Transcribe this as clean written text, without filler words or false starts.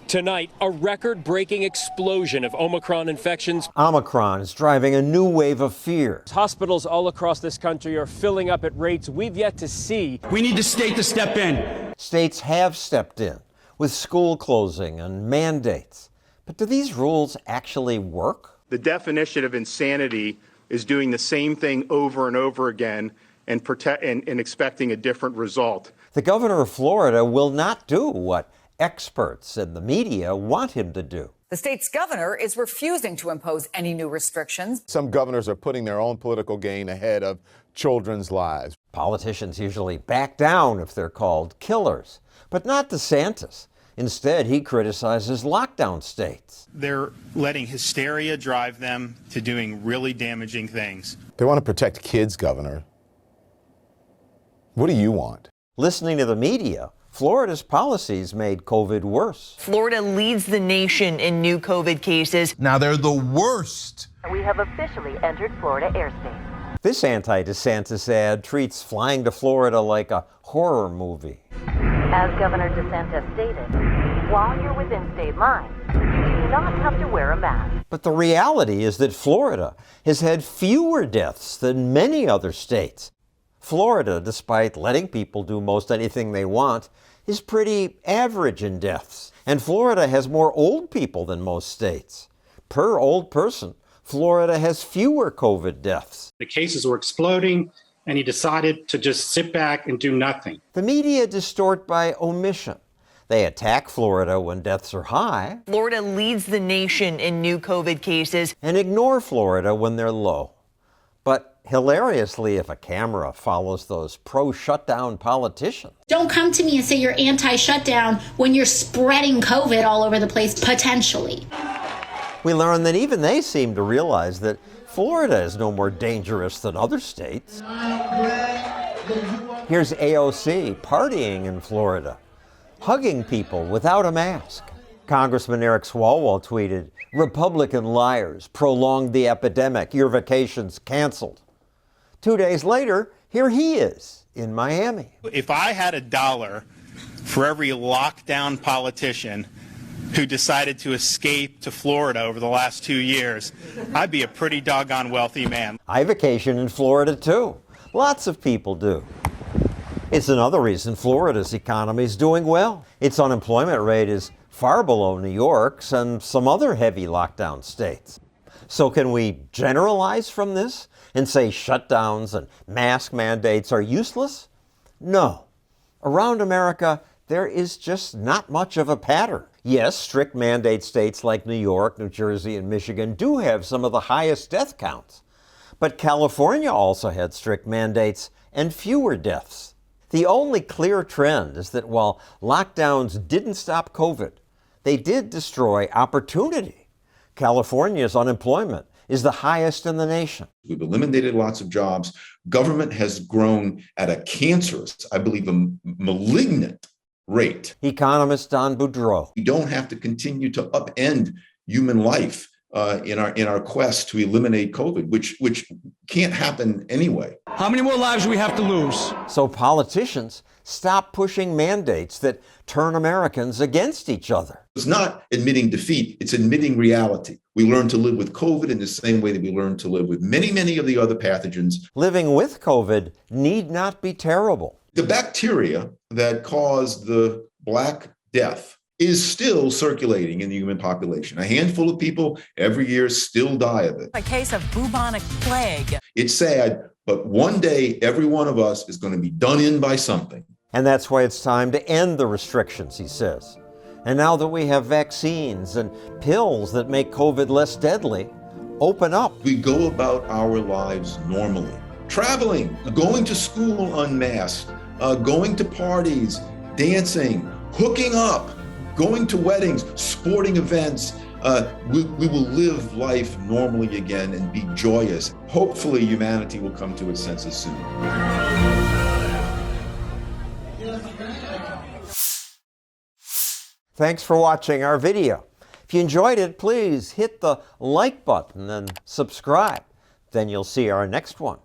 Tonight, a record-breaking explosion of Omicron infections. Omicron is driving a new wave of fear. Hospitals all across this country are filling up at rates we've yet to see. We need the state to step in. States have stepped in with school closing and mandates. But do these rules actually work? The definition of insanity is doing the same thing over and over again and expecting a different result. The governor of Florida will not do what experts and the media want him to do. The state's governor is refusing to impose any new restrictions. Some governors are putting their own political gain ahead of children's lives. Politicians usually back down if they're called killers, but not DeSantis. Instead, he criticizes lockdown states. They're letting hysteria drive them to doing really damaging things. They want to protect kids, Governor. What do you want? Listening to the media, Florida's policies made COVID worse. Florida leads the nation in new COVID cases. Now they're the worst. We have officially entered Florida airspace. This anti-DeSantis ad treats flying to Florida like a horror movie. As Governor DeSantis stated, while you're within state lines, you do not have to wear a mask. But the reality is that Florida has had fewer deaths than many other states. Florida, despite letting people do most anything they want, is pretty average in deaths. And Florida has more old people than most states. Per old person, Florida has fewer COVID deaths. The cases were exploding, and he decided to just sit back and do nothing. The media distort by omission. They attack Florida when deaths are high. Florida leads the nation in new COVID cases. And ignore Florida when they're low. But hilariously, if a camera follows those pro-shutdown politicians. Don't come to me and say you're anti-shutdown when you're spreading COVID all over the place, potentially. We learn that even they seem to realize that Florida is no more dangerous than other states. Here's AOC partying in Florida, hugging people without a mask. Congressman Eric Swalwell tweeted, "Republican liars prolonged the epidemic. Your vacation's canceled." 2 days later, here he is in Miami. If I had $1 for every lockdown politician who decided to escape to Florida over the last 2 years, I'd be a pretty doggone wealthy man. I vacation in Florida too. Lots of people do. It's another reason Florida's economy is doing well. Its unemployment rate is far below New York's and some other heavy lockdown states. So can we generalize from this and say shutdowns and mask mandates are useless? No. Around America, there is just not much of a pattern. Yes, strict mandate states like New York, New Jersey, and Michigan do have some of the highest death counts. But California also had strict mandates and fewer deaths. The only clear trend is that while lockdowns didn't stop COVID, they did destroy opportunity. California's unemployment is the highest in the nation. We've eliminated lots of jobs. Government has grown at a cancerous, I believe, a malignant rate. Economist Don Boudreau. We don't have to continue to upend human life in our quest to eliminate COVID, which can't happen anyway. How many more lives do we have to lose? So politicians stop pushing mandates that turn Americans against each other. It's not admitting defeat, it's admitting reality. We learn to live with COVID in the same way that we learn to live with many, many of the other pathogens. Living with COVID need not be terrible. The bacteria that caused the Black Death is still circulating in the human population. A handful of people every year still die of it. A case of bubonic plague. It's sad, but one day every one of us is going to be done in by something. And that's why it's time to end the restrictions, he says. And now that we have vaccines and pills that make COVID less deadly, open up. We go about our lives normally. Traveling, going to school unmasked, going to parties, dancing, hooking up, going to weddings, sporting events. We will live life normally again and be joyous. Hopefully humanity will come to its senses soon. Thanks for watching our video. If you enjoyed it, please hit the like button and subscribe. Then you'll see our next one.